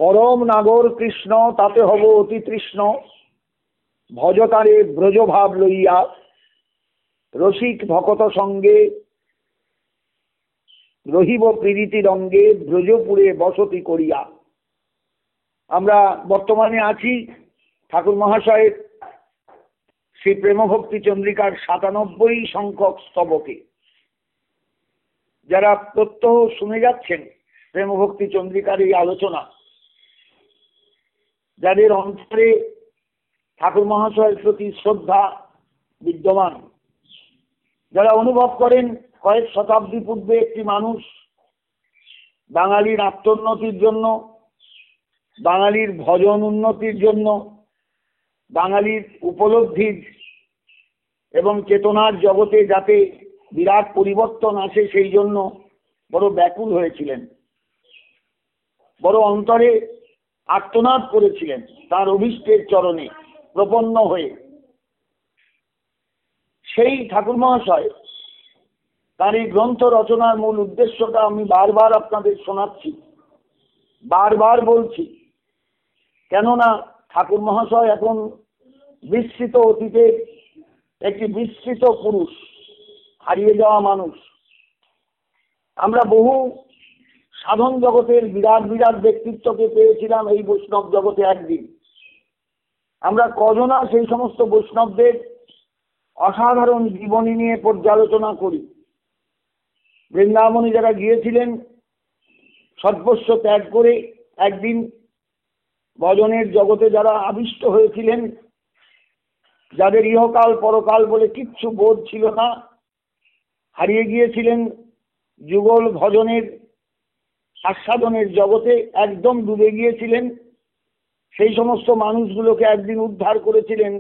পরম নাগর কৃষ্ণ তাতে হব অতি তৃষ্ণ, ভজতারে ব্রজভাব লইয়া, রসিক ভকত সঙ্গে রহিব প্রীতি রঙ্গে, ব্রজপুরে বসতি করিয়া। আমরা বর্তমানে আছি ঠাকুর মহাশয়ের শ্রী প্রেমভক্তি চন্দ্রিকার ৯৭ সংখ্যক স্তবকে। যারা প্রত্যহ শুনে যাচ্ছেন প্রেমভক্তি চন্দ্রিকার এই আলোচনা, যাদের অন্তরে ঠাকুর মহাশয়ের প্রতি শ্রদ্ধা বিদ্যমান, যারা অনুভব করেন কয়েক শতাব্দী পূর্বে একটি মানুষ বাঙালির আত্মোন্নতির জন্য, বাঙালির ভজন উন্নতির জন্য, বাঙালির উপলব্ধির এবং চেতনার জগতে যাতে বিরাট পরিবর্তন আসে সেই জন্য বড় ব্যাকুল হয়েছিলেন, বড় অন্তরে আর্তনাদ করেছিলেন তার অভীষ্টের চরণে প্রপন্ন হয়ে। সেই ঠাকুর মহাশয় তার এই গ্রন্থ রচনার মূল উদ্দেশ্যটা আমি বারবার আপনাদের শোনাচ্ছি, বারবার বলছি, কেননা ঠাকুর মহাশয় এখন বিস্মৃত অতীতের একটি বিস্মৃত পুরুষ, হারিয়ে যাওয়া মানুষ। আমরা বহু সাধন জগতের বিরাট বিরাট ব্যক্তিত্বকে পেয়েছিলাম এই বৈষ্ণব জগতে একদিন। আমরা কজনা সেই সমস্ত বৈষ্ণবদের অসাধারণ জীবনী নিয়ে পর্যালোচনা করি। বৃন্দাবনে যারা গিয়েছিলেন সর্বস্ব ত্যাগ করে একদিন ভজনের জগতে যারা আবিষ্ট হয়েছিলেন, যাদের ইহকাল পরকাল বলে কিচ্ছু বোধ ছিল না, হারিয়ে গিয়েছিলেন যুগল ভজনের আস্বাদনের জগতে, একদম ডুবে গিয়েছিলেন, সেই সমস্ত মানুষগুলোকে একদিন উদ্ধার করেছিলেন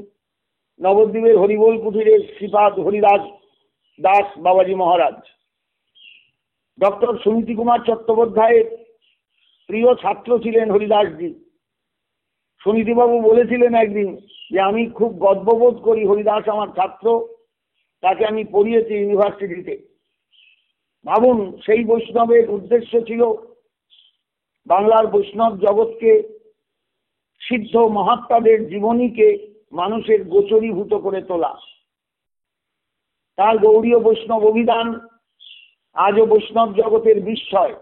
নবদ্বীপের হরিবোল কুঠিরের শ্রীপাদ হরিদাস দাস বাবাজি মহারাজ। ডক্টর সুনীতি কুমার চট্টোপাধ্যায়ের প্রিয় ছাত্র ছিলেন হরিদাসজি। সুনীতিবাবু বলেছিলেন একদিন যে আমি খুব গর্ববোধ করি, হরিদাস আমার ছাত্র, তাকে আমি পড়িয়েছি ইউনিভার্সিটিতে। ভাবুন, সেই বৈষ্ণবের উদ্দেশ্য ছিল বাংলার বৈষ্ণব জগৎকে, সিদ্ধ মহাত্মাদের জীবনীকে মানুষের গোচরীভূত করে তোলা। তার গৌড়ীয় বৈষ্ণব অভিধান আজও বৈষ্ণব জগতের বিস্ময়।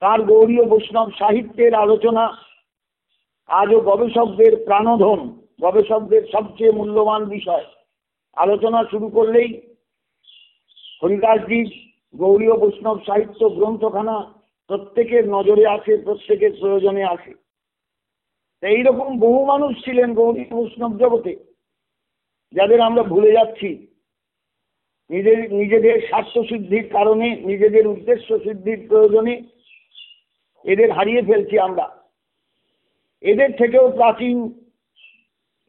তার গৌড়ীয় বৈষ্ণব সাহিত্যের আলোচনা আজও গবেষকদের প্রাণধন, গবেষকদের সবচেয়ে মূল্যবান বিষয়। আলোচনা শুরু করলেই হরিদাসজির গৌড়ীয় বৈষ্ণব সাহিত্য গ্রন্থখানা প্রত্যেকের নজরে আসে, প্রত্যেকের প্রয়োজনে আসে। এইরকম বহু মানুষ ছিলেন গৌড়ীয় বৈষ্ণব জগতে, যাদের আমরা ভুলে যাচ্ছি। নিজেদের স্বার্থ সিদ্ধির কারণে, নিজেদের উদ্দেশ্য সিদ্ধির প্রয়োজনে এদের হারিয়ে ফেলছি আমরা। এদের থেকেও প্রাচীন,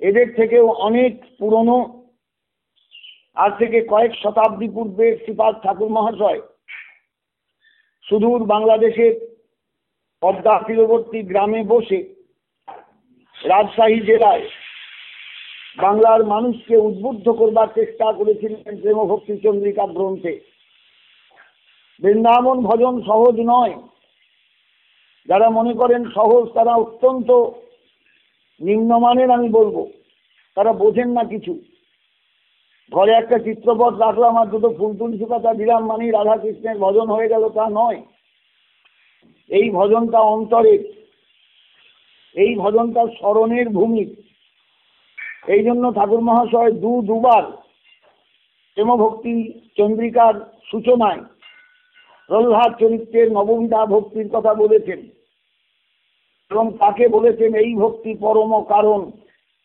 এদের থেকেও অনেক পুরনো, আজ থেকে কয়েক শতাব্দী পূর্বে শ্রীপাদ ঠাকুর মহাশয় সুদূর বাংলাদেশের পদ্মা তীরবর্তী গ্রামে বসে রাজশাহী জেলায় বাংলার মানুষকে উদ্বুদ্ধ করবার চেষ্টা করেছিলেন প্রেমভক্তি চন্দ্রিকা গ্রন্থে। বৃন্দাবন ভজন সহজ নয়। যারা মনে করেন সহজ, তারা অত্যন্ত নিম্নমানের, আমি বলবো তারা বোঝেন না কিছু। ঘরে একটা চিত্রপট রাখলাম আর দুটো ফুল তুলসী পাতা দিলাম মানেই রাধা কৃষ্ণের ভজন হয়ে গেল, তা নয়। এই ভজনটা অন্তরের, এই ভজনটা স্মরণের ভূমি। এই জন্য ঠাকুর মহাশয় দুবার প্রেমভক্তি চন্দ্রিকার সূচনায় প্রহ্লাদ চরিত্রের নববিধা ভক্তির কথা বলেছেন, এবং তাকে বলেছেন এই ভক্তি পরম কারণ।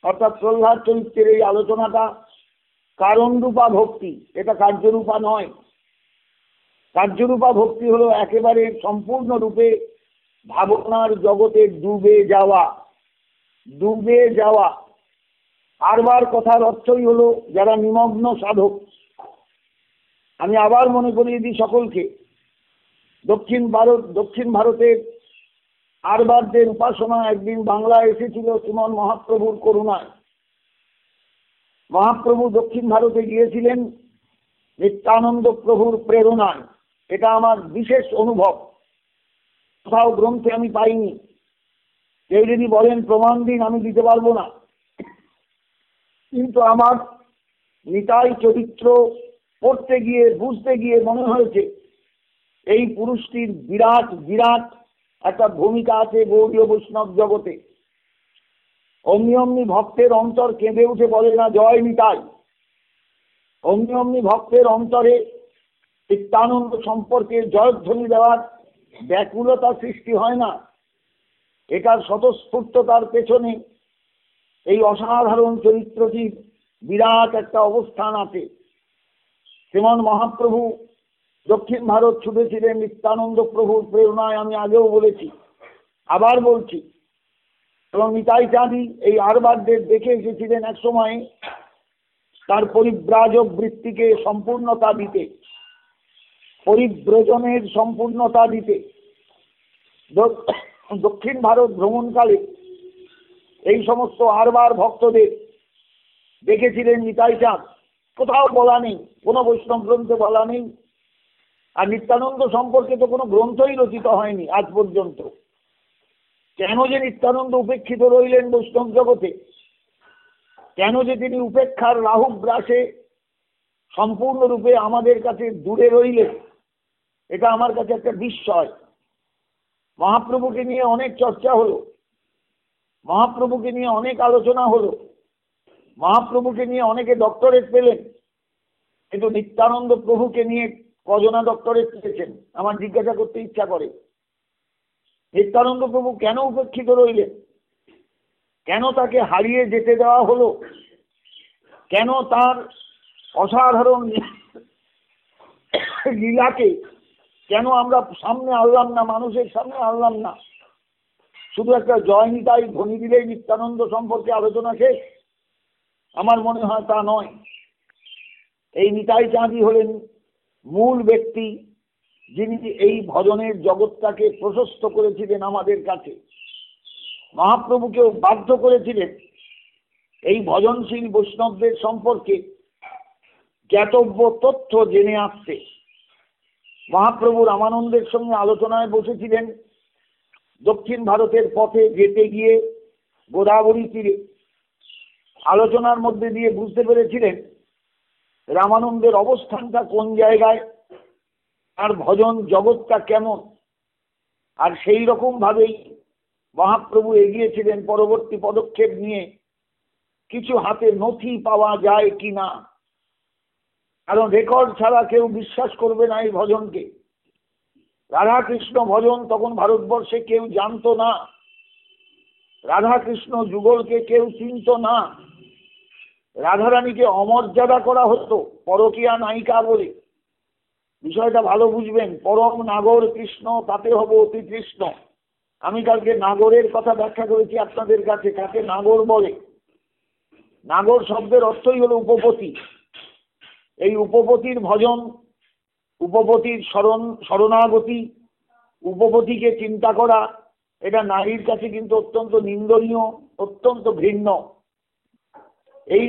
অর্থাৎ প্রহ্লাদ চরিত্রের এই আলোচনাটা কারণ রূপা ভক্তি, এটা কার্যরূপা নয়। কার্যরূপা ভক্তি হলো একেবারে সম্পূর্ণরূপে ভাবনার জগতে ডুবে যাওয়া, ডুবে যাওয়া। বারবার কথার অর্থই হলো যারা নিমগ্ন সাধক। আমি আবার মনে করিয়ে দিই সকলকে, দক্ষিণ ভারতের আরবারদের উপাসনা একদিন বাংলায় এসেছিল শ্রীমন মহাপ্রভুর করুণায়। মহাপ্রভু দক্ষিণ ভারতে গিয়েছিলেন নিত্যানন্দ প্রভুর প্রেরণায়। এটা আমার বিশেষ অনুভব, কোথাও গ্রন্থে আমি পাইনি। কেউ যদি বলেন প্রমাণ দিন, আমি দিতে পারবো না, কিন্তু আমার নিতাই চরিত্র পড়তে গিয়ে বুঝতে গিয়ে মনে হয়েছে এই পুরুষটির বিরাট বিরাট একটা ভূমিকা আছে গৌড়ীয় বৈষ্ণব জগতে। অমনি অমনি ভক্তের অন্তর কেঁদে উঠে বলে না জয় নিতাই। অমনি অমনি ভক্তের অন্তরে নিত্যানন্দ সম্পর্কে জয়ধ্বনি দেওয়ার ব্যাকুলতা সৃষ্টি হয় না। এটার স্বতঃস্ফূর্ততার পেছনে এই অসাধারণ চরিত্রটির বিরাট একটা অবস্থান আছে। শ্রীমন মহাপ্রভু দক্ষিণ ভারত ছুটেছিলেন নিত্যানন্দ প্রভুর প্রেরণায়, আমি আগেও বলেছি, আবার বলছি। এবং নিতাই চাঁদি এই আরবারদের দেখে এসেছিলেন এক সময় তার পরিব্রাজক বৃত্তিকে সম্পূর্ণতা দিতে, পরিব্রজনের সম্পূর্ণতা দিতে। দক্ষিণ ভারত ভ্রমণকালে এই সমস্ত আরবার ভক্তদের দেখেছিলেন নিতাই চাঁদ। কোথাও বলা নেই, কোনো বৈষ্ণব গ্রন্থে বলা নেই। আর নিত্যানন্দ সম্পর্কে তো কোনো গ্রন্থই রচিত হয়নি আজ পর্যন্ত। কেন যে নিত্যানন্দ উপেক্ষিত রইলেন বৈষ্ণব জগতে, কেন যে তিনি উপেক্ষার রাহু গ্রাসে সম্পূর্ণরূপে আমাদের কাছে দূরে রইলেন, এটা আমার কাছে একটা বিস্ময়। মহাপ্রভুকে নিয়ে অনেক চর্চা হলো, মহাপ্রভুকে নিয়ে অনেক আলোচনা হলো, মহাপ্রভুকে নিয়ে অনেকে ডক্টরেট পেলেন, কিন্তু নিত্যানন্দ প্রভুকে নিয়ে কজনা ডক্টরেট পেয়েছেন আমার জিজ্ঞাসা করতে ইচ্ছা করে। নিত্যানন্দ প্রভু কেন উপেক্ষিত রইলেন? কেন তাকে হারিয়ে যেতে দেওয়া হলো? কেন তার অসাধারণ লীলাকে কেন আমরা সামনে আনলাম না, মানুষের সামনে আনলাম না? শুধু একটা জয় নিতাই ধ্বনি দিলেই নিত্যানন্দ সম্পর্কে আলোচনা শেষ? আমার মনে হয় তা নয়। এই নিতাই চাঁদি হলেন মূল ব্যক্তি, যিনি এই ভজনের জগৎটাকে প্রশস্ত করেছিলেন আমাদের কাছে। মহাপ্রভুকেও বাধ্য করেছিলেন এই ভজনশীল বৈষ্ণবদের সম্পর্কে জ্ঞাতব্য তথ্য জেনে আসতে। মহাপ্রভু রামানন্দের সঙ্গে আলোচনায় বসেছিলেন দক্ষিণ ভারতের পথে যেতে গিয়ে গোদাবরী তীরে। আলোচনার মধ্যে দিয়ে বুঝতে পেরেছিলেন রামানন্দের অবস্থানটা কোন জায়গায়, আর ভজন জগৎটা কেমন। আর সেই রকম ভাবেই মহাপ্রভু এগিয়েছিলেন পরবর্তী পদক্ষেপ নিয়ে, কিছু হাতে নথি পাওয়া যায় কিনা। কারণ রেকর্ড ছাড়া কেউ বিশ্বাস করবে না এই ভজনকে। রাধা কৃষ্ণ ভজন তখন ভারতবর্ষে কেউ জানতো না, রাধা কৃষ্ণ যুগলকে কেউ চিনত না। রাধারানীকে অমর্যাদা করা হতো পরকীয়া নায়িকা বলে। বিষয়টা ভালো বুঝবেন। পরম নাগর কৃষ্ণ, তাতে হব অতি কৃষ্ণ। আমি কালকে নাগরের কথা ব্যাখ্যা করেছি আপনাদের কাছে, কাকে নাগর বলে। নাগর শব্দের অর্থই হলো উপপতি। এই উপপতির ভজন, উপপতির শরণাগতি, উপপতিকে চিন্তা করা, এটা নারীর কাছে কিন্তু অত্যন্ত নিন্দনীয়, অত্যন্ত ঘৃণ্য। এই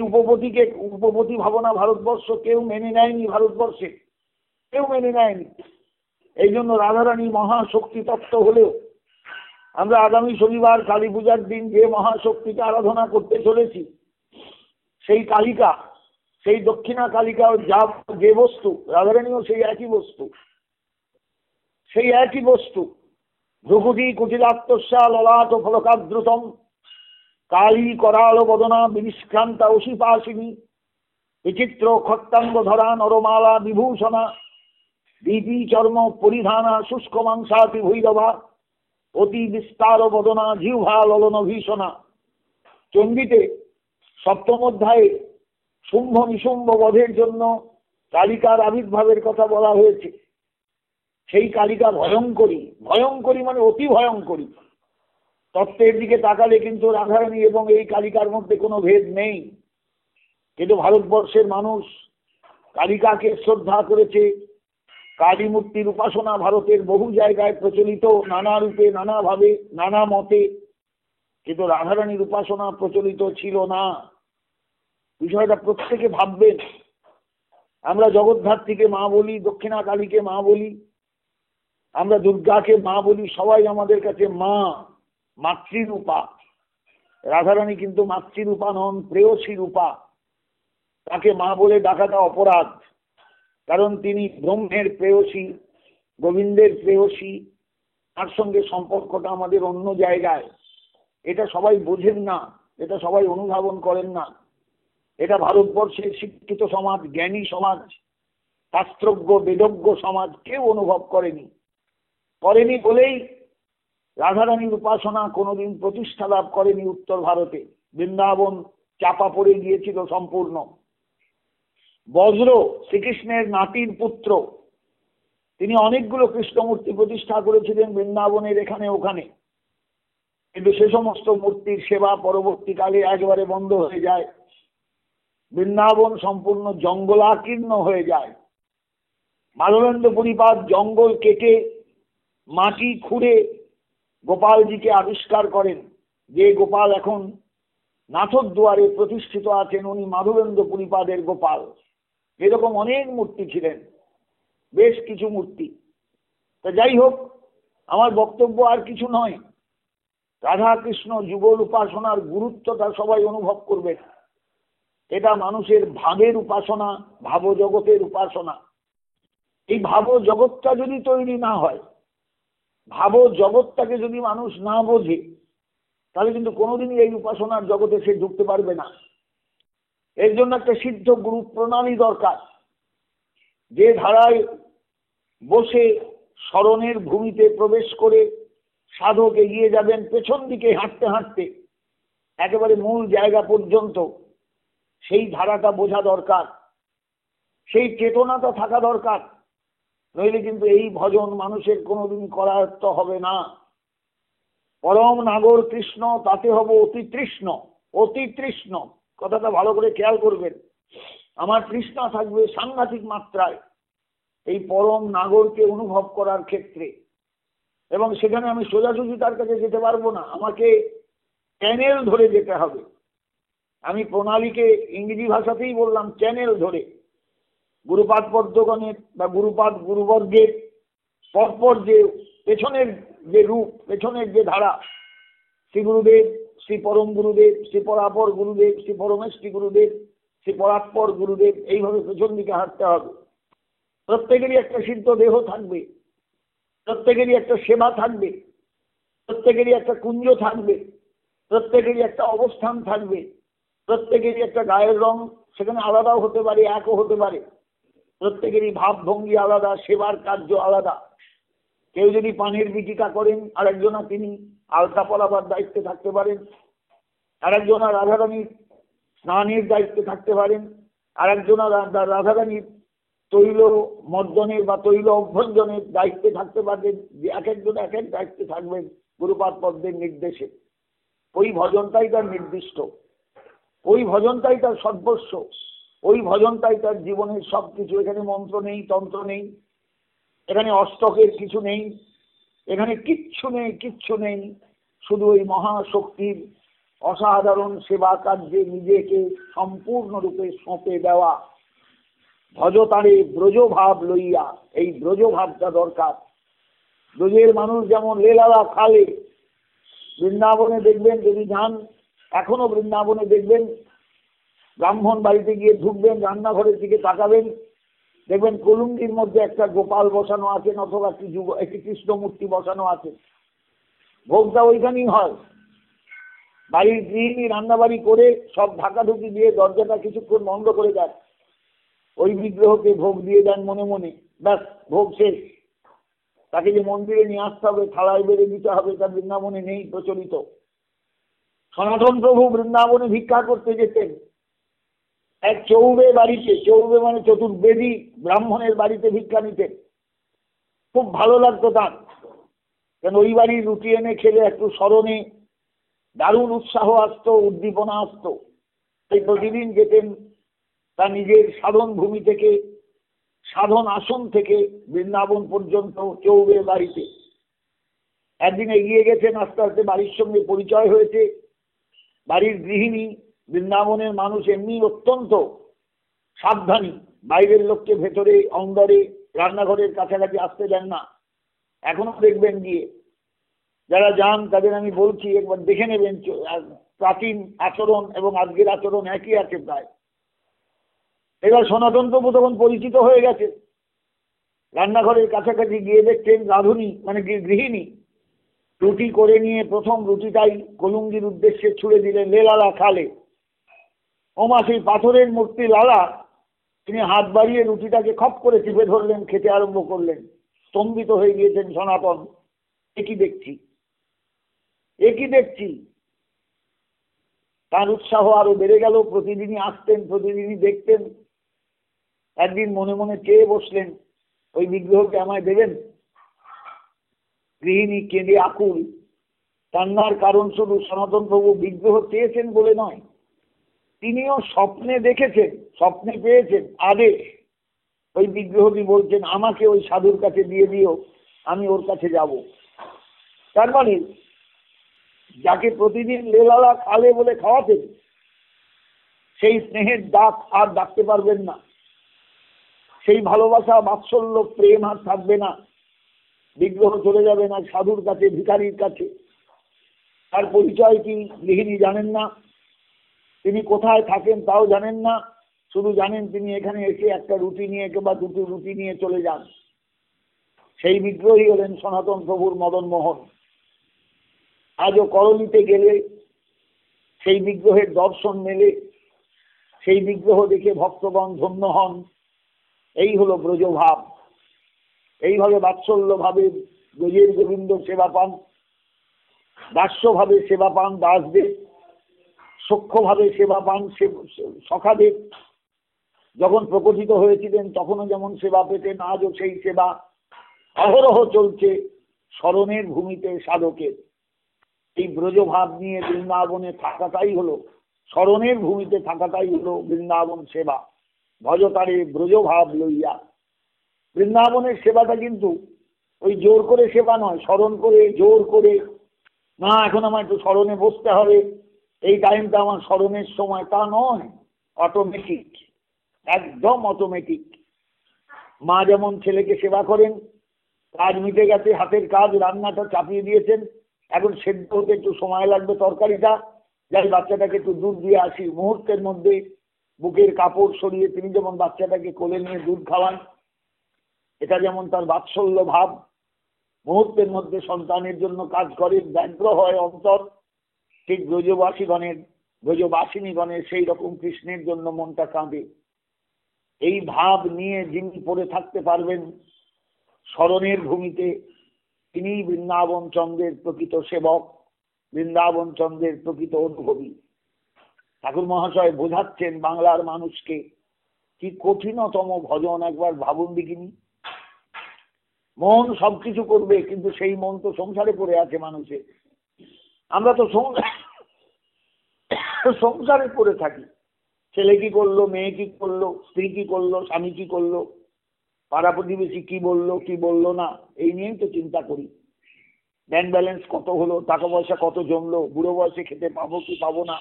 উপপতি ভাবনা ভারতবর্ষ কেউ মেনে নেয়নি, ভারতবর্ষে কেউ মেনে নেয়নি। এই জন্য রাধারানী মহাশক্তি তত্ত্ব হলেও আমরা আগামী শনিবার কালী পূজার দিন যে মহাশক্তিকে আরাধনা করতে চলেছি, সেই কালিকা, সেই দক্ষিণা কালিকা যা যে বস্তু, রাধারানীও সেই একই বস্তু, সেই একই বস্তু। ভ্রুকুটি কুটিলাত্মস্যা ললাট ফলকাদ্রুতম কালী করাল বদনা বিনিষ্ক্রান্তা অশিপাশিনী বিচিত্র খত্তাঙ্গ ধরা নরমালা বিভূষণা দীপী চর্ম পরিধানা শুষ্ক মাংসাতি ভৈরবা অতি বিস্তার বদনা জিহ্বা ললন ভীষণা। চণ্ডীতে সপ্তম অধ্যায়ে শুম্ভ নিশুম্ভ বধের জন্য কালিকার আবির্ভাবের কথা বলা হয়েছে। সেই কালিকা ভয়ঙ্করী, ভয়ঙ্করী মানে অতি ভয়ঙ্করী। তত্ত্বের দিকে তাকালে কিন্তু রাধারানী এবং এই কালিকার মধ্যে কোনো ভেদ নেই। কিন্তু ভারতবর্ষের মানুষ কালিকাকে শ্রদ্ধা করেছে। কালী মূর্তির উপাসনা ভারতের বহু জায়গায় প্রচলিত, নানা রূপে, নানাভাবে, নানা মতে। কিন্তু রাধারানীর উপাসনা প্রচলিত ছিল না। বিষয়টা প্রত্যেকে ভাববেন। আমরা জগদ্ধাত্রীকে মা বলি, দক্ষিণা কালীকে মা বলি, আমরা দুর্গাকে মা বলি, সবাই আমাদের কাছে মা। মাতৃরূপা। রাধারানী কিন্তু মাতৃরূপা নন, প্রেয়সী রূপা। তাকে মা বলে ডাকাটা অপরাধ, কারণ তিনি ব্রহ্মের প্রেয়সী, গোবিন্দের প্রেয়সী। তার সঙ্গে সম্পর্কটা আমাদের অন্য জায়গায়। এটা সবাই বোঝেন না, এটা সবাই অনুধাবন করেন না। এটা ভারতবর্ষের শিক্ষিত সমাজ, জ্ঞানী সমাজ, শাস্ত্রজ্ঞ বেদজ্ঞ সমাজ কেউ অনুভব করেনি। বলেই রাধারানীর উপাসনা কোনোদিন প্রতিষ্ঠা লাভ করেনি উত্তর ভারতে। বৃন্দাবন চাপা পড়ে গিয়েছিল সম্পূর্ণ। বজ্র শ্রীকৃষ্ণের নাতির পুত্র, তিনি অনেকগুলো কৃষ্ণমূর্তি প্রতিষ্ঠা করেছিলেন বৃন্দাবনের এখানে ওখানে, কিন্তু সে সমস্ত মূর্তির সেবা পরবর্তীকালে একেবারে বন্ধ হয়ে যায়। বৃন্দাবন সম্পূর্ণ জঙ্গলাকীর্ণ হয়ে যায়। মাধবেন্দ্র পরিপাদ জঙ্গল কেটে মাটি খুঁড়ে গোপালজিকে আবিষ্কার করেন। যে গোপাল এখন নাথদ্বারে প্রতিষ্ঠিত আছেন, উনি মাধবেন্দ্র পরিপাদের গোপাল। এরকম অনেক মূর্তি ছিলেন, বেশ কিছু মূর্তি। তা যাই হোক, আমার বক্তব্য আর কিছু নয়। রাধা কৃষ্ণ যুগল উপাসনার গুরুত্বটা সবাই অনুভব করবে। এটা মানুষের ভাবের উপাসনা, ভাব জগতের উপাসনা। এই ভাব জগৎটা যদি তৈরি না হয়, ভাব জগৎটাকে যদি মানুষ না বোঝে, তাহলে কিন্তু কোনোদিনই এই উপাসনার জগতে সে ঢুকতে পারবে না। এর জন্য একটা সিদ্ধ গুরু প্রণালী দরকার। যে ধারায় বসে স্মরণের ভূমিতে প্রবেশ করে সাধক এগিয়ে যাবেন পেছন দিকে হাঁটতে হাঁটতে একেবারে মূল জায়গা পর্যন্ত, সেই ধারাটা বোঝা দরকার, সেই চেতনাটা থাকা দরকার। নইলে কিন্তু এই ভজন মানুষের কোনোদিন করায়ত্ত হবে না। পরম নাগর কৃষ্ণ, তাতে হব অতি তৃষ্ণ। অতি তৃষ্ণ কথাটা ভালো করে খেয়াল করবেন। আমার তৃষ্ণা থাকবে সাংঘাতিক মাত্রায় এই পরম নাগরকে অনুভব করার ক্ষেত্রে। এবং সেখানে আমি সোজাসুজি তার কাছে যেতে পারবো না, আমাকে চ্যানেল ধরে যেতে হবে। আমি প্রণালীকে ইংরেজি ভাষাতেই বললাম, চ্যানেল ধরে। গুরুপাদ পদ্মগণের বা গুরুপাদ গুরুবর্গের পরপর যে পেছনের যে রূপ, পেছনের যে ধারা, শ্রী গুরুদেব, শ্রী পরম গুরুদেব, শ্রী পরাপর গুরুদেব, শ্রী পরমেশ্বরী গুরুদেব, শ্রী পরাৎপর গুরুদেব, এইভাবে পেছন দিকে হাঁটতে হবে। প্রত্যেকেরই একটা সিদ্ধ দেহ থাকবে, প্রত্যেকেরই একটা সেবা থাকবে, প্রত্যেকেরই একটা কুঞ্জ থাকবে, প্রত্যেকেরই একটা অবস্থান থাকবে, প্রত্যেকেরই একটা গায়ের রং সেখানে আলাদাও হতে পারে, একও হতে পারে। প্রত্যেকেরই ভাবভঙ্গি আলাদা, সেবার কার্য আলাদা। কেউ যদি পানের বিটিকা করেন, আরেকজনা তিনি আলতা পরাবার দায়িত্বে থাকতে পারেন, আরেকজনা রাধারানীর স্নানের দায়িত্বে থাকতে পারেন, আরেকজনা রাধারানীর তৈল মর্দনের বা তৈল অভ্যঞ্জনের দায়িত্বে থাকতে পারবেন। যে এক একজন এক এক দায়িত্বে থাকবেন গুরুপাদ পদ্মের নির্দেশে। ওই ভজনটাই তার নির্দিষ্ট, ওই ভজনটাই তার সর্বস্ব, ওই ভজনটাই তার জীবনের সবকিছু। এখানে মন্ত্র নেই, তন্ত্র নেই, এখানে অষ্টকের কিছু নেই, এখানে কিচ্ছু নেই, কিচ্ছু নেই। শুধু ওই মহাশক্তির অসাধারণ সেবা কার্যে নিজেকে সম্পূর্ণরূপে সঁপে দেওয়া। ভজতারে ব্রজভাব লইয়া, এই ব্রজভাবটা দরকার। ব্রজের মানুষ যেমন লেলালা খালে, বৃন্দাবনে দেখবেন যদি যান, এখনো বৃন্দাবনে দেখবেন, ব্রাহ্মণ বাড়িতে গিয়ে ঢুকবেন, রান্নাঘরের দিকে তাকাবেন, দেখবেন কলুঙ্গির মধ্যে একটা গোপাল বসানো আছে, অথবা একটি কৃষ্ণমূর্তি বসানো আছে। ভোগটা ওইখানেই হয়। বাড়ির গৃহিণী রান্নাবাড়ি করে সব ঢাকাঢুকি দিয়ে দরজাটা কিছুক্ষণ বন্ধ করে দেয়, ওই বিগ্রহকে ভোগ দিয়ে দেন মনে মনে, ব্যাস ভোগ শেষ। তাকে যে মন্দিরে নিয়ে আসতে হবে, থালায় বেড়ে দিতে হবে, তা বৃন্দাবনে নেই প্রচলিত। সনাতন প্রভু বৃন্দাবনে ভিক্ষা করতে যেতেন এক চৌবে বাড়িতে, চৌবে মানে চতুর্বেদী ব্রাহ্মণের বাড়িতে ভিক্ষা নিতেন। খুব ভালো লাগতো তার, কেন ওই বাড়ির রুটি এনে খেলে একটু স্মরণে দারুণ উৎসাহ আসতো, উদ্দীপনা আসতো। তাই প্রতিদিন যেতেন তার নিজের সাধন ভূমি থেকে, সাধন আসন থেকে বৃন্দাবন পর্যন্ত চৌবে বাড়িতে। একদিন এগিয়ে গেছেন, আস্তে আস্তে বাড়ির সঙ্গে পরিচয় হয়েছে। বাড়ির গৃহিণী, বৃন্দাবনের মানুষ এমনি অত্যন্ত সাবধানী, বাইরের লোককে ভেতরে অন্দরে রান্নাঘরের কাছাকাছি আসতে দেন না। এখনো দেখবেন গিয়ে যারা যান তাদের আমি বলছি একবার দেখে নেবেন, প্রাচীন আচরণ এবং আজকের আচরণ একই আছে প্রায়। এবার সনাতন প্রভু তখন পরিচিত হয়ে গেছে। রান্নাঘরের কাছাকাছি গিয়ে দেখছেন রাঁধুনি মানে গৃহিণী রুটি করে নিয়ে প্রথম রুটিটাই কলুঙ্গির উদ্দেশ্যে ছুড়ে দিলেন, লে লালা খালে। ওমা সেই পাথরের মূর্তি লালা তিনি হাত বাড়িয়ে রুটিটাকে খপ করে চিপে ধরলেন, খেতে আরম্ভ করলেন। স্তম্ভিত হয়ে গিয়েছেন সনাতন, একই দেখছি একই দেখছি। তার উৎসাহ আরো বেড়ে গেল, প্রতিদিনই আসতেন, প্রতিদিনই দেখতেন। একদিন মনে মনে চেয়ে বসলেন, ওই বিগ্রহকে আমায় দেবেন? গৃহিণী কেঁদে আকুল। কান্নার কারণ শুধু সনাতন প্রভু বিগ্রহ চেয়েছেন বলে নয়, তিনিও স্বপ্নে দেখেছেন, স্বপ্নে পেয়েছেন আদেশ। ওই বিগ্রহটি বলছেন আমাকে ওই সাধুর কাছে দিয়ে দিও, আমি ওর কাছে যাব। তার মানে যাকে প্রতিদিন লেলালা খালে বলে খাওয়াতেন, সেই স্নেহের ডাক আর ডাকতে পারবেন না, সেই ভালোবাসা বাৎসল্য প্রেম আর থাকবে না। বিগ্রহ চলে যাবে না সাধুর কাছে, ভিখারির কাছে। তার পরিচয় কি গৃহিণী জানেন না, তিনি কোথায় থাকেন তাও জানেন না, শুধু জানেন তিনি এখানে এসে একটা রুটি নিয়ে বা দুটো রুটি নিয়ে চলে যান। সেই বিগ্রহই হলেন সনাতন প্রভুর মদন মোহন। আজও করলিতে গেলে সেই বিগ্রহের দর্শন মেলে, সেই বিগ্রহ দেখে ভক্তগণ ধন্য হন। এই হলো ব্রজভাব। এইভাবে বাৎসল্য ভাবে ব্রজের গোবিন্দ সেবা পান, দাস্যভাবে সেবা পান দাসদের, সখ্যভাবে সেবা পান সখাদের। যখন প্রকটিত হয়েছিলেন তখনও যেমন সেবা পেতেন, আজও সেই সেবা অহরহ চলছে স্মরণের ভূমিতে সাধকের। এই ব্রজভাব নিয়ে বৃন্দাবনে থাকাটাই হলো, স্মরণের ভূমিতে থাকাটাই হলো বৃন্দাবন সেবা। ভজতারে ব্রজভাব লইয়া। বৃন্দাবনের সেবাটা কিন্তু ওই জোর করে সেবা নয়, স্মরণ করে জোর করে না এখন আমার একটু স্মরণে বসতে হবে, এই টাইমটা আমার স্মরণের সময়, তা নয়। অটোমেটিক, একদম অটোমেটিক। মা যেমন ছেলেকে সেবা করেন, কাজ মিটে গেছে, হাতের কাজ, রান্নাটা চাপিয়ে দিয়েছেন, এখন সেদ্ধ হতে একটু সময় লাগবে তরকারিটা, যাই বাচ্চাটাকে একটু দুধ দিয়ে আসি, মুহূর্তের মধ্যে বুকের কাপড় সরিয়ে তিনি যেমন বাচ্চাটাকে কোলে নিয়ে দুধ খাওয়ান, এটা যেমন তার বাৎসল্য ভাব, মুহূর্তের মধ্যে সন্তানের জন্য কাজ করে, ব্যগ্র হয় অন্তর। ঠিক ব্রজবাসিনীগণের সেই রকম কৃষ্ণের জন্য মনটা কাঁদে। এই ভাব নিয়ে যিনি পড়ে থাকতে পারবেন স্মরণের ভূমিতে, তিনি বৃন্দাবন চন্দ্রের প্রকৃত সেবক, বৃন্দাবন চন্দ্রের প্রকৃত অনুভবী। ঠাকুর মহাশয় বোঝাচ্ছেন বাংলার মানুষকে কি কঠিনতম ভজন, একবার ভাবুন দেখিনি। মন সবকিছু করবে, কিন্তু সেই মন তো সংসারে পড়ে আছে মানুষের। আমরা তো সংসারে পড়ে থাকি। ছেলে কি করলো, মেয়ে কি করলো, স্ত্রী কি করলো, স্বামী কি করলো, পাড়া প্রতিবেশী কি বললো না, এই নিয়েই তো চিন্তা করি। ব্যাংক ব্যালেন্স কত হলো, টাকা পয়সা কত জমলো, বুড়ো বয়সে খেতে পাবো কি পাবো না,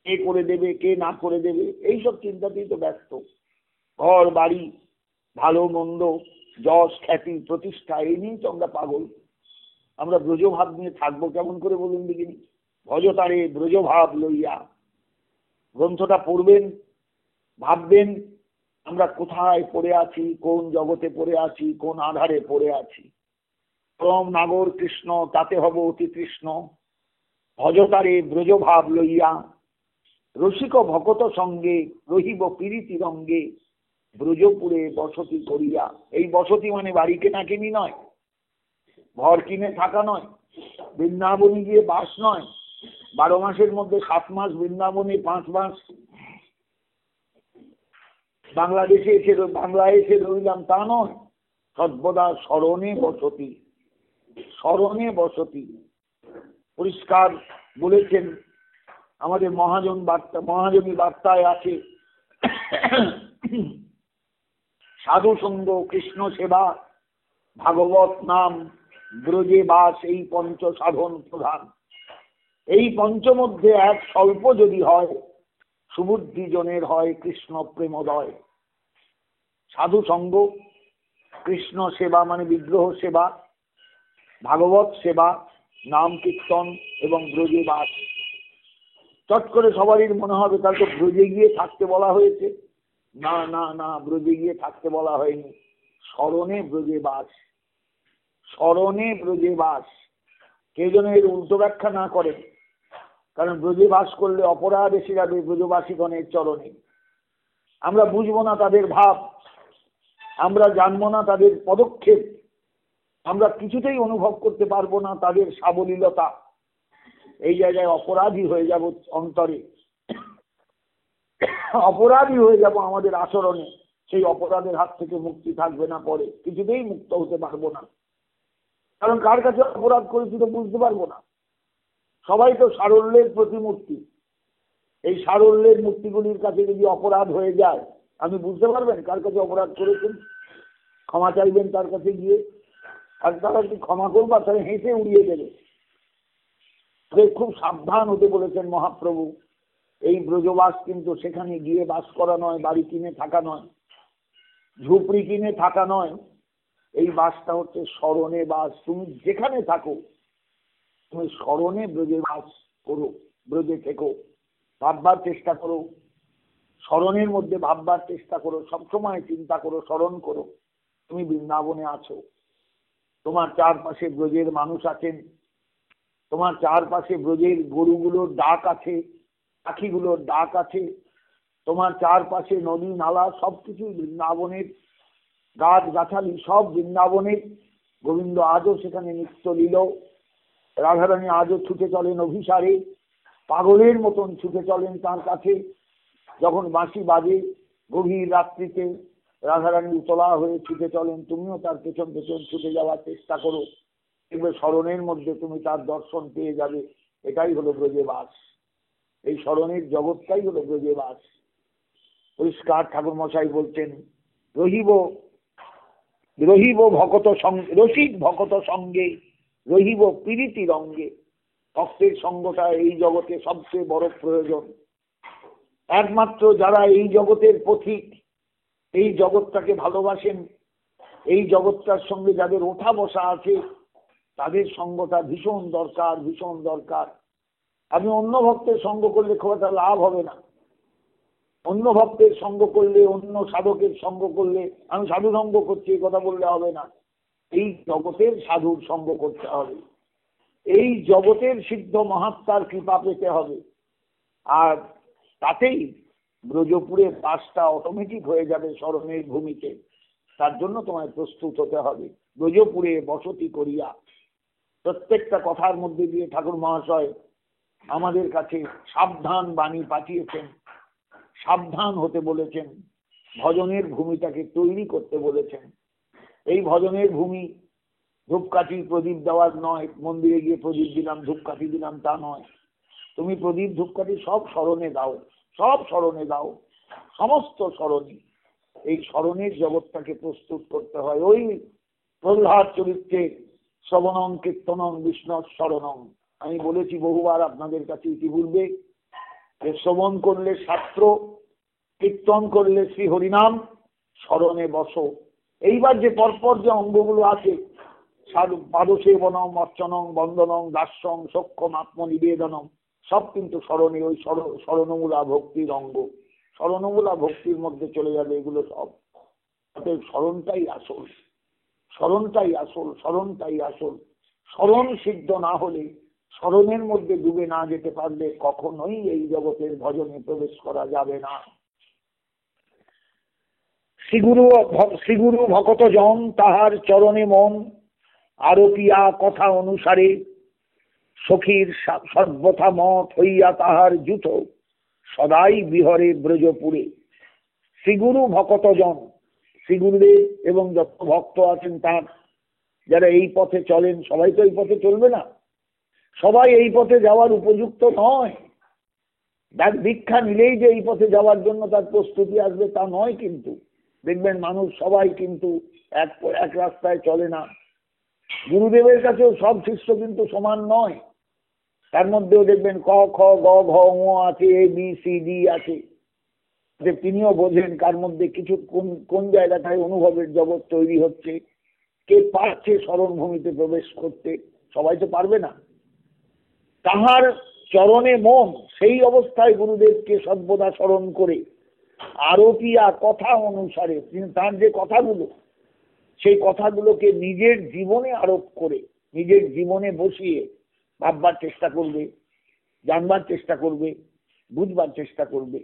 কে করে দেবে কে না করে দেবে, এইসব চিন্তাতেই তো ব্যস্ত। ঘর বাড়ি, ভালো মন্দ, যশ খ্যাতি প্রতিষ্ঠা, এই নিয়েই তো আমরা পাগল। আমরা ব্রজভাব নিয়ে থাকবো কেমন করে বলুন দেখিনি। ভজতারে ব্রজভাব লইয়া। গ্রন্থটা পড়বেন, ভাববেন আমরা কোথায় পড়ে আছি, কোন জগতে পড়ে আছি, কোন আধারে পড়ে আছি। পরম নাগর কৃষ্ণ, তাতে হব অতি কৃষ্ণ। ভজতারে ব্রজভাব লইয়া, রসিক ভকত সঙ্গে রহিব প্রীতি রঙ্গে, ব্রজপুরে বসতি করিয়া। এই বসতি মানে বাড়ি কেনা কিনি নয়, ঘর কিনে থাকা নয়, বৃন্দাবনে গিয়ে বাস নয়, 12 মাসের মধ্যে 7 মাস বৃন্দাবনে, 5 মাস বাংলায় এসে রইলাম, তা নয়। সর্বদা স্মরণে বসতি, স্মরণে বসতি। পরিষ্কার বলেছেন আমাদের মহাজনী বার্তায় আছে, সাধু সঙ্গ, কৃষ্ণ সেবা, ভাগবত নাম, ব্রজে বাস, এই পঞ্চ সাধন প্রধান। এই পঞ্চমধ্যে এক স্বল্প যদি হয়, সুবুদ্ধি জনের হয় কৃষ্ণ প্রেমোদয়। সাধু সঙ্গ, কৃষ্ণ সেবা মানে বিগ্রহ সেবা, ভাগবত সেবা, নাম কীর্তন এবং ব্রজে বাস। চট করে সবারই মনে হবে তার তো ব্রজে গিয়ে থাকতে বলা হয়েছে। না না না, ব্রজে গিয়ে থাকতে বলা হয়নি, স্মরণে ব্রজে বাস, স্মরণে ব্রজে বাস। কেউ যেন এর উল্টো ব্যাখ্যা না করেন, কারণ ব্রজে বাস করলে অপরাধ এসে যাবে ব্রজবাসীগণের চরণে। আমরা বুঝবো না তাদের ভাব, আমরা জানবো না তাদের পদক্ষেপ, আমরা কিছুতেই অনুভব করতে পারবো না তাদের সাবলীলতা। এই জায়গায় অপরাধী হয়ে যাব, অন্তরে অপরাধী হয়ে যাব আমাদের আচরণে। সেই অপরাধের হাত থেকে মুক্তি থাকবে না, পরে কিছুতেই মুক্ত হতে পারবো না। কারণ কার কাছে অপরাধ করেছি তো বুঝতে পারবো না। সবাই তো সারল্যের প্রতিমূর্তি। এই সারল্যের মূর্তিগুলির কাছে যদি অপরাধ হয়ে যায়, আপনি বুঝতে পারবেন কার কাছে অপরাধ করেছেন, ক্ষমা চাইবেন তার কাছে গিয়ে, আর তারা যদি ক্ষমা করবা তাহলে হেসে উড়িয়ে দেবে। খুব সাবধান হতে বলেছেন মহাপ্রভু। এই ব্রজবাস কিন্তু সেখানে গিয়ে বাস করা নয়, বাড়ি কিনে থাকা নয়, ঝুপড়ি কিনে থাকা নয়। এই বাসটা হচ্ছে স্মরণে বাস। তুমি যেখানে থাকো তুমি স্মরণে ব্রজে বাস করো, ব্রজে থেকো, ভাববার চেষ্টা করো, স্মরণের মধ্যে ভাববার চেষ্টা করো, সবসময় চিন্তা করো, স্মরণ করো তুমি বৃন্দাবনে আছো। তোমার চারপাশে ব্রজের মানুষ আছেন, তোমার চারপাশে ব্রজের গরুগুলোর ডাক আছে, পাখিগুলোর ডাক আছে, তোমার চারপাশে নদী নালা সবকিছু বৃন্দাবনের, গাছ গাছালি সব বৃন্দাবনের। গোবিন্দ আজও সেখানে নিত্য লীল, রাধারানী আজও ছুটে চলেন অভিসারে, পাগলের মতন ছুটে চলেন তার কাছে। যখন বাঁশি বাজে গভীর রাত্রিতে রাধারানী উতলা হয়ে ছুটে চলেন, তুমিও তার পেছন পেছন ছুটে যাওয়ার চেষ্টা করো, দেখবে স্মরণের মধ্যে তুমি তার দর্শন পেয়ে যাবে। এটাই হলো ব্রজে বাস, এই স্মরণের জগৎটাই হলো ব্রজে বাস। পরিষ্কার ঠাকুর মশাই বলছেন, রহিব রহিব ভকত সঙ্গে, রসিক ভকত সঙ্গে রহিব প্রীতি রঙ্গে। ভক্তের সঙ্গটা এই জগতে সবচেয়ে বড় প্রয়োজন। একমাত্র যারা এই জগতের পথিক, এই জগৎটাকে ভালোবাসেন, এই জগৎটার সঙ্গে যাদের ওঠা বসা আছে, তাদের সঙ্গটা ভীষণ দরকার, ভীষণ দরকার। আপনি অন্য ভক্তের সঙ্গ করলে খুব একটা লাভ হবে না। অন্য ভক্তের সঙ্গ করলে, অন্য সাধকের সঙ্গ করলে, আমি সাধু সঙ্গ করছি এই কথা বললে হবে না। এই জগতের সাধুর সঙ্গ করতে হবে, এই জগতের সিদ্ধ মহাত্মার কৃপা পেতে হবে। আর তাতেই ব্রজপুরের বাসটা অটোমেটিক হয়ে যাবে স্মরণের ভূমিতে। তার জন্য তোমায় প্রস্তুত হতে হবে। ব্রজপুরে বসতি করিয়া, প্রত্যেকটা কথার মধ্যে দিয়ে ঠাকুর মহাশয় আমাদের কাছে সাবধান বাণী পাঠিয়েছেন, সাবধান হতে বলেছেন, ভজনের ভূমিটাকে তৈরি করতে বলেছেন। এই ভজনের ভূমি ধূপকাঠি প্রদীপ দেওয়ার নয়, মন্দিরে গিয়ে প্রদীপ দিলাম ধূপকাঠি দিলাম তা নয়। তুমি প্রদীপ ধূপকাঠি সব স্মরণে দাও, সব স্মরণে দাও, সমস্ত স্মরণে। এই স্মরণের জগৎটাকে প্রস্তুত করতে হয়। ওই প্রহ্লাদ চরিত্রে শ্রবণং কীর্তনং বিষ্ণু শরণং, আমি বলেছি বহুবার আপনাদের কাছে ইতিপূর্বে, যে শ্রবণ করলে শাস্ত্র, কীর্তন করলে শ্রী হরিনাম, স্মরণে বসো। এইবার যে পরপর যে অঙ্গগুলো আছে, পাদসেবনম অর্চনং বন্দনং দাস্যং সক্ষম আত্মনিবেদনম, সব কিন্তু স্মরণে, ওই স্মরণমূলা ভক্তির অঙ্গ। স্মরণমূলা ভক্তির মধ্যে চলে যাবে এগুলো সব। অতএব স্মরণটাই আসল, স্মরণটাই আসল, স্মরণটাই আসল। স্মরণ সিদ্ধ না হলে, স্মরণের মধ্যে ডুবে না যেতে পারলে কখনোই এই জগতের ভজনে প্রবেশ করা যাবে না। শ্রীগুরু ভকত জন তাহার চরণে মন আরোপিয়া কথা অনুসারে, সখীর সর্বথা মত হইয়া তাহার জুত সদাই বিহরে ব্রজপুরে। শ্রীগুরু ভকত জন, শ্রীগুরুদেব এবং যত ভক্ত আছেন তার, যারা এই পথে চলেন, সবাই তো এই পথে চলবে না, সবাই এই পথে যাওয়ার উপযুক্ত নয়। দীক্ষা নিলেই যে এই পথে যাওয়ার জন্য তার প্রস্তুতি আসবে তা নয়। কিন্তু দেখবেন মানুষ সবাই কিন্তু এক রাস্তায় চলে না। গুরুদেবের কাছেও সব শিষ্য কিন্তু সমান নয়। তার মধ্যেও দেখবেন ক খ গ ঘ ঙ আছে, এ বি সি ডি আছে। যে তিনিও বোঝেন কার মধ্যে কিছু কোন জায়গাটায় অনুভবের জগৎ তৈরি হচ্ছে, কে পারছে স্মরণ ভূমিতে প্রবেশ করতে। সবাই তো পারবে না। তাহার চরণে মন, সেই অবস্থায় গুরুদেবকে সর্বদা স্মরণ করে আরতিয়া কথা অনুসারে তার যে কথাগুলো, সেই কথাগুলোকে নিজের জীবনে আরোপ করে নিজের জীবনে বসিয়ে ভাববার চেষ্টা করবে, জানবার চেষ্টা করবে, বুঝবার চেষ্টা করবে।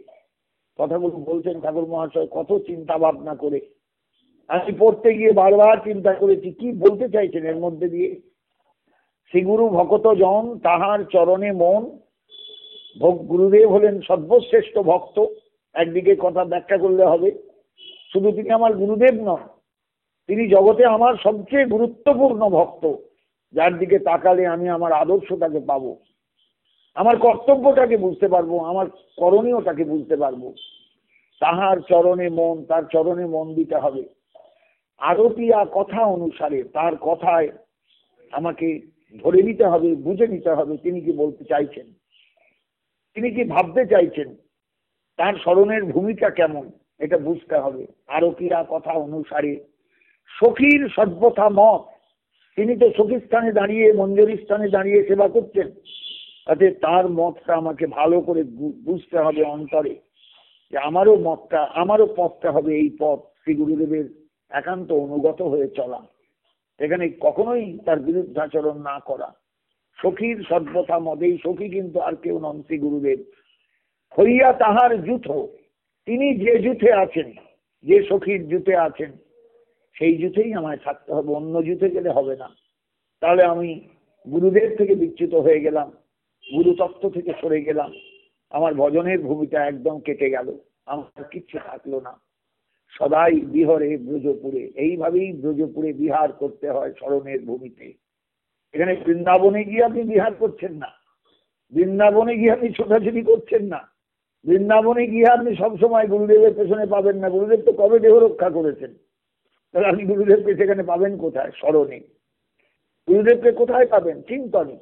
কথাগুলো বলছেন ঠাকুর মহাশয় কত চিন্তা ভাবনা করে। আমি পড়তে গিয়ে বারবার চিন্তা করেছি কি বলতে চাইছেন এর মধ্যে দিয়ে। শ্রীগুরু ভকত জন তাহার চরণে মন, গুরুদেব হলেন সর্বশ্রেষ্ঠ ভক্ত। একদিকে কথা ব্যাখ্যা করলে হবে, শুধু তিনি আমার গুরুদেব নন, তিনি জগতে আমার সবচেয়ে গুরুত্বপূর্ণ ভক্ত, যার দিকে তাকালে আমি আমার আদর্শটাকে পাবো, আমার কর্তব্যটাকে বুঝতে পারবো, আমার করণীয়টাকে বুঝতে পারবো। তাহার চরণে মন, তার চরণে মন দিতে হবে। আরতিয়া কথা অনুসারে, তার কথায় আমাকে ধরে নিতে হবে, বুঝে নিতে হবে তিনি কি বলতে চাইছেন, তিনি কি ভাবতে চাইছেন, তার স্মরণের ভূমিকা কেমন, এটা বুঝতে হবে। আরতিয়া কথা অনুসারে সখীর সর্বথা মত, তিনি তো সখী স্থানে দাঁড়িয়ে, মঞ্জুরি স্থানে দাঁড়িয়ে সেবা করছেন, তাতে তার মতটা আমাকে ভালো করে বুঝতে হবে অন্তরে, যে আমারও মতটা, আমারও পথটা হবে এই পথ, শ্রী গুরুদেবের একান্ত অনুগত হয়ে চলা, এখানে কখনোই তার বিরুদ্ধাচরণ না করা। সখীর সর্বথা মত, এই সখী কিন্তু আর কেউ নন, শ্রী গুরুদেব। হইয়া তাহার জুথ, তিনি যে জুথে আছেন, যে সখীর জুথে আছেন, সেই জুথেই আমায় থাকতে হবে, অন্য জুথে গেলে হবে না। তাহলে আমি গুরুদেব থেকে বিচ্যুত হয়ে গেলাম, গুরুতত্ত্ব থেকে সরে গেলাম, আমার ভজনের ভূমিটা একদম কেটে গেল, আমার কিচ্ছু থাকলো না। সদাই বিহরে ব্রজপুরে, এইভাবেই ব্রজপুরে বিহার করতে হয় স্মরণের ভূমিতে। এখানে বৃন্দাবনে গিয়ে আপনি বিহার করছেন না, বৃন্দাবনে গিয়ে আপনি ছোটাছুটি করছেন না, বৃন্দাবনে গিয়ে আপনি সবসময় গুরুদেবের পেছনে পাবেন না। গুরুদেব তো কবে দেহ রক্ষা করেছেন, তাহলে আপনি গুরুদেবকে সেখানে পাবেন কোথায়? স্মরণে। গুরুদেবকে কোথায় পাবেন? চিন্তনে।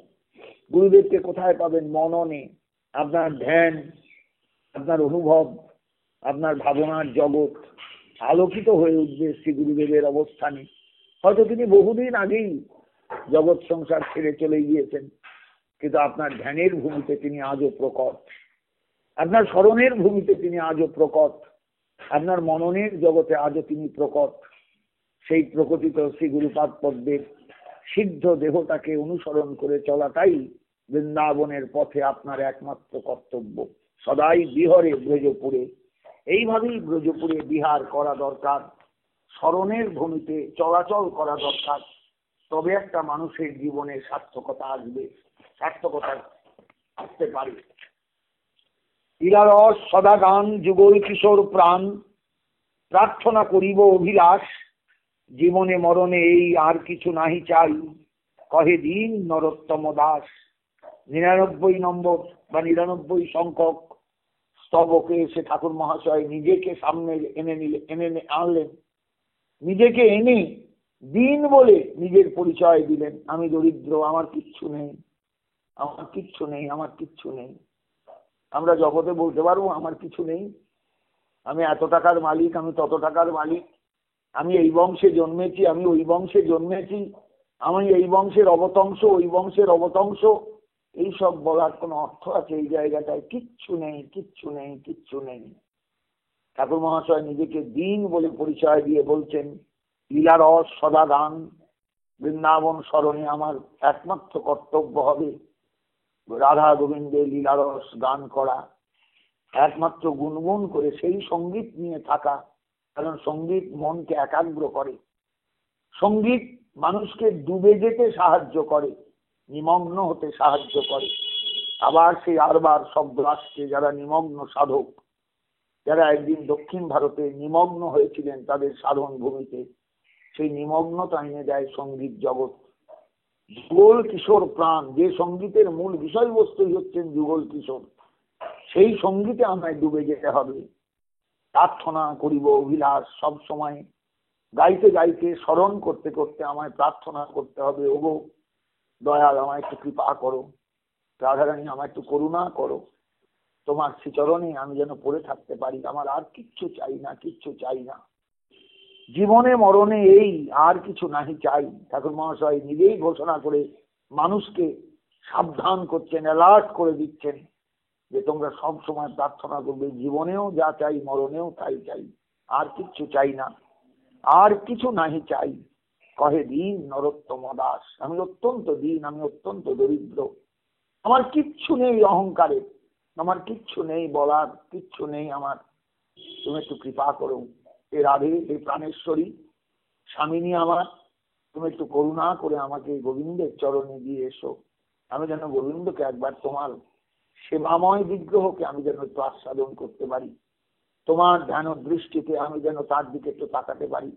গুরুদেবকে কোথায় পাবেন? মননে। আপনার ধ্যান, আপনার অনুভব, আপনার ভাবনার জগৎ আলোকিত হয়ে উঠবে শ্রী গুরুদেবের অবস্থানে। হয়তো তিনি বহুদিন আগেই জগৎ সংসার ছেড়ে চলে গিয়েছেন, কিন্তু আপনার ধ্যানের ভূমিতে তিনি আজও প্রকট, আপনার স্মরণের ভূমিতে তিনি আজও প্রকট, আপনার মননের জগতে আজও তিনি প্রকট। সেই প্রকটিত শ্রী গুরুপাদ পদ্মের সিদ্ধ দেহটাকে অনুসরণ করে চলাটাই বৃন্দাবনের পথে আপনার একমাত্র কর্তব্য। সদাই বিহরে ব্রজপুরে, এইভাবেই ব্রজপুরে বিহার করা দরকার, স্মরণের ভূমিতে চলাচল করা দরকার। তবে একটা মানুষের জীবনে সার্থকতা আসবে, সার্থকতা আসতে পারে। লীলারস সদা গান যুগল কিশোর প্রাণ, প্রার্থনা করিব অভিলাষ, জীবনে মরণে এই আর কিছু নাহি চাই, কহে দিন নরোত্তম দাস। ৯৯ নম্বর বা ৯৯ সংখ্যক স্তবকে এসে ঠাকুর মহাশয় নিজেকে সামনে এনে আনলেন, নিজেকে এনে দিন বলে নিজের পরিচয় দিলেন। আমি দরিদ্র, আমার কিচ্ছু নেই, আমার কিচ্ছু নেই, আমার কিচ্ছু নেই। আমরা জগতে বলতে পারবো আমার কিছু নেই, আমি এত টাকার মালিক, আমি তত টাকার মালিক, আমি এই বংশে জন্মেছি, আমি ওই বংশে জন্মেছি, আমি এই বংশের অবতংশ, ওই বংশের অবতংশ, এইসব বলার কোনো অর্থ আছে এই জায়গাটায়? কিচ্ছু নেই, কিচ্ছু নেই, কিচ্ছু নেই। ঠাকুর মহাশয় নিজেকে দিন বলে পরিচয় দিয়ে বলছেন, লীলারস সদা গান, বৃন্দাবন স্মরণে আমার একমাত্র কর্তব্য হবে রাধা গোবিন্দের লীলারস গান করা, একমাত্র গুনগুন করে সেই সঙ্গীত নিয়ে থাকা। কারণ সঙ্গীত মনকে একাগ্র করে, সঙ্গীত মানুষকে ডুবে যেতে সাহায্য করে, নিমগ্ন হতে সাহায্য করে। আবার সেই আরবার শব্দ আসছে, যারা নিমগ্ন সাধক, যারা একদিন দক্ষিণ ভারতে নিমগ্ন হয়েছিলেন তাদের সাধন ভূমিতে, সেই নিমগ্নতা এনে দেয় সঙ্গীত জগৎ। যুগল কিশোর প্রাণ, যে সঙ্গীতের মূল বিষয়বস্তুই হচ্ছেন যুগল কিশোর, সেই সঙ্গীতে আমায় ডুবে যেতে হবে। প্রার্থনা করিব অভিলাষ, সব সময় গাইতে গাইতে স্মরণ করতে করতে আমায় প্রার্থনা করতে হবে, ওগো দয়াল আমায় একটু কৃপা করো, রাধারানী আমায় একটু করুণা করো, তোমার শ্রীচরণে আমি যেন পড়ে থাকতে পারি, আমার আর কিচ্ছু চাই না, কিচ্ছু চাই না। জীবনে মরণে এই আর কিছু নাহি চাই। ঠাকুর মহাশয় নিজেই ঘোষণা করে মানুষকে সাবধান করছেন, অ্যালার্ট করে দিচ্ছেন যে তোমরা সব সময় প্রার্থনা করবে, জীবনেও যা চাই মরণেও তাই চাই, আর কিচ্ছু চাই না, আর কিছু নাহি চাই। কহে দীন নরোত্তম দাস, আমি অত্যন্ত দীন, আমি অত্যন্ত দরিদ্র, আমার কিচ্ছু নেই অহংকারে, আমার কিচ্ছু নেই বলার, কিচ্ছু নেই আমার, তুমি একটু কৃপা করো। এ রাধে, হে প্রাণেশ্বরী স্বামিনী আমার, তুমি একটু করুণা করে আমাকে গোবিন্দের চরণে দিয়ে এসো, আমি যেন গোবিন্দকে একবার তোমার সেবাময় বিগ্রহকে আমি যেন একটু আস্বাদন করতে পারি, তোমার ধ্যান দৃষ্টিতে আমি যেন তার দিকে একটু তাকাতে পারি,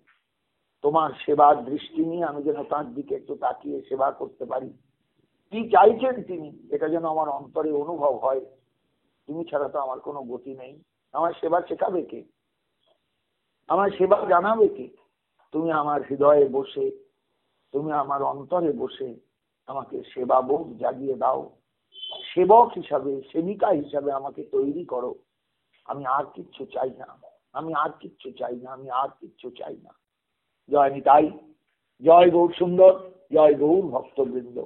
তোমার সেবার দৃষ্টি নিয়ে আমি যেন তার দিকে একটু তাকিয়ে সেবা করতে পারি। কি চাইছেন তিনি এটা যেন আমার অন্তরে অনুভব হয়। তুমি ছাড়া তো আমার কোনো গতি নেই, আমার সেবা শেখাবে কে, আমার সেবা জানাবে কে? তুমি আমার হৃদয়ে বসে, তুমি আমার অন্তরে বসে আমাকে সেবা বোধ জাগিয়ে দাও, সেবক হিসাবে, সেবিকা হিসাবে আমাকে তৈরি করো। আমি আর কিচ্ছু চাই না, আমি আর কিচ্ছু চাই না, আমি আর কিচ্ছু চাই না। জয় নিতাই, জয় গৌর সুন্দর, জয় গৌর ভক্তবৃন্দ।